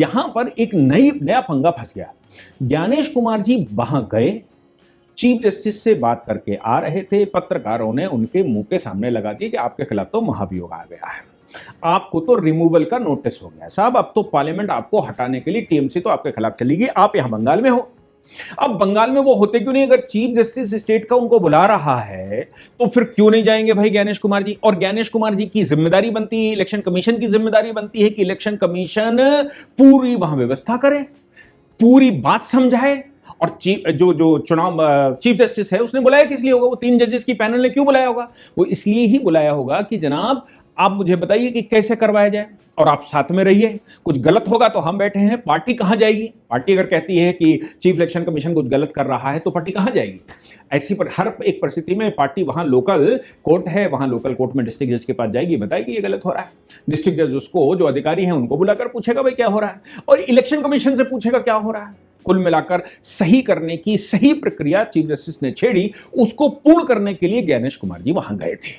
यहां पर एक नया पंगा फंस गया। ज्ञानेश कुमार जी वहां गए, चीफ जस्टिस से बात करके आ रहे थे, पत्रकारों ने उनके मुंह के सामने लगा दिया कि आपके खिलाफ तो महाभियोग आ गया है, आपको तो रिमूवल का नोटिस हो गया साहब, अब तो पार्लियामेंट आपको हटाने के लिए टीएमसी तो आपके खिलाफ चलेगी, आप यहां बंगाल में हो। अब बंगाल में वो होते क्यों नहीं? अगर चीफ जस्टिस स्टेट का उनको बुला रहा है तो फिर क्यों नहीं जाएंगे भाई ज्ञानेश कुमार जी? और ज्ञानेश कुमार जी की जिम्मेदारी बनती है, इलेक्शन कमीशन की जिम्मेदारी बनती है कि इलेक्शन कमीशन पूरी वहां व्यवस्था करे, पूरी बात समझाए। और जो चुनाव चीफ जस्टिस है उसने बुलाया किस लिए होगा? वो 3 जजेस की पैनल ने क्यों बुलाया होगा? वो इसलिए ही बुलाया होगा कि जनाब आप मुझे बताइए कि कैसे करवाया जाए और आप साथ में रहिए, कुछ गलत होगा तो हम बैठे हैं, पार्टी कहां जाएगी? पार्टी अगर कहती है कि चीफ इलेक्शन कमीशन कुछ गलत कर रहा है तो पार्टी कहां जाएगी? ऐसी पर हर एक परिस्थिति में पार्टी वहां लोकल कोर्ट है, वहां लोकल कोर्ट में डिस्ट्रिक्ट जज के पास जाएगी, बताएगी ये गलत हो रहा है। डिस्ट्रिक्ट जज उसको, जो अधिकारी हैं उनको बुलाकर पूछेगा भाई क्या हो रहा है, और इलेक्शन कमीशन से पूछेगा क्या हो रहा है। कुल मिलाकर सही करने की सही प्रक्रिया चीफ जस्टिस ने छेड़ी, उसको पूर्ण करने के लिए ज्ञानेश कुमार जी वहां गए थे।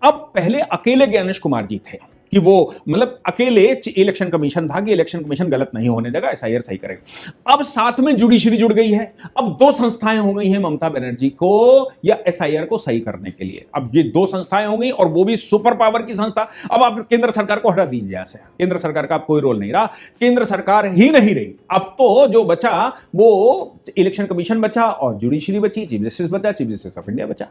अब पहले अकेले ज्ञानेश कुमार जी थे कि वो मतलब अकेले इलेक्शन कमीशन था कि इलेक्शन कमीशन गलत नहीं होने देगा, एसआईआर सही करेगा। अब साथ में जुडिशरी जुड़ गई है, अब 2 संस्थाएं हो गई हैं ममता बनर्जी को या एसआईआर को सही करने के लिए। अब ये 2 संस्थाएं हो गई और वो भी सुपर पावर की संस्था। अब आप केंद्र सरकार को हटा दीजिए यहां से, केंद्र सरकार का अब कोई रोल नहीं रहा, केंद्र सरकार ही नहीं रही। अब तो जो बचा वो इलेक्शन कमीशन बचा और जुडिशरी बची, चीफ जस्टिस बचा, चीफ जस्टिस ऑफ इंडिया बचा।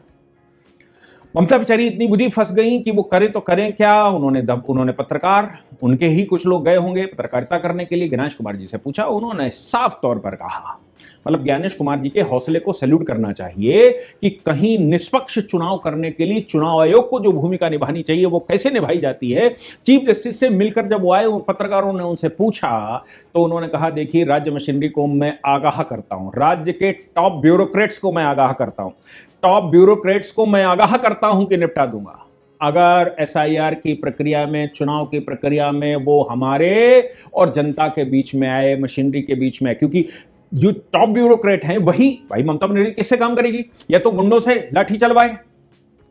ममता बेचारी इतनी बुरी फंस गई कि वो करें तो करें क्या। उन्होंने पत्रकार, उनके ही कुछ लोग गए होंगे पत्रकारिता करने के लिए, ज्ञानेश कुमार जी से पूछा, उन्होंने साफ तौर पर कहा, मतलब ज्ञानेश कुमार जी के हौसले को सैल्यूट करना चाहिए कि कहीं निष्पक्ष चुनाव करने के लिए चुनाव आयोग को जो भूमिका निभानी चाहिए वो कैसे निभाई जाती है। चीफ जस्टिस से मिलकर जब वो आए, पत्रकारों ने उनसे पूछा तो उन्होंने कहा, देखिए राज्य मशीनरी को मैं आगाह करता हूं, राज्य के टॉप ब्यूरोक्रेट्स को मैं आगाह करता हूं, टॉप ब्यूरोक्रेट्स को मैं आगाह करता हूं कि निपटा दूंगा। अगर एसआईआर की प्रक्रिया में, चुनाव की प्रक्रिया में वो हमारे और जनता के बीच में आए, मशीनरी के बीच में, क्योंकि जो टॉप ब्यूरोक्रेट हैं वही भाई ममता बनर्जी किससे काम करेगी? या तो गुंडों से लाठी चलवाए,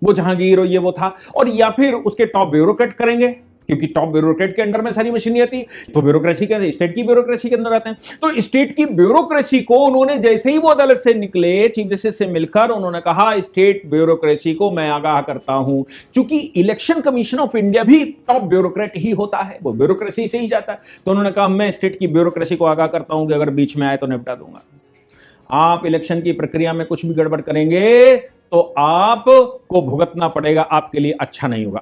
वो जहांगीर और ये वो था, और या फिर उसके टॉप ब्यूरोक्रेट करेंगे, क्योंकि टॉप ब्यूरोक्रेट के अंडर में सारी मशीनरी आती है। तो ब्यूरोक्रेसी के स्टेट की ब्यूरोक्रेसी के अंदर आते हैं। तो स्टेट की ब्यूरोक्रेसी को उन्होंने जैसे ही वो अदालत से निकले, चीफ जस्टिस से मिलकर उन्होंने कहा, स्टेट ब्यूरोक्रेसी को मैं आगाह करता हूं, क्योंकि इलेक्शन कमीशन ऑफ इंडिया भी टॉप ब्यूरोक्रेट ही होता है, वो ब्यूरोक्रेसी से ही जाता है। तो उन्होंने कहा, मैं स्टेट की ब्यूरोक्रेसी को आगाह करता हूं कि अगर बीच में आए तो निपटा दूंगा। आप इलेक्शन की प्रक्रिया में कुछ भी गड़बड़ करेंगे तो आपको भुगतना पड़ेगा, आपके लिए अच्छा नहीं होगा।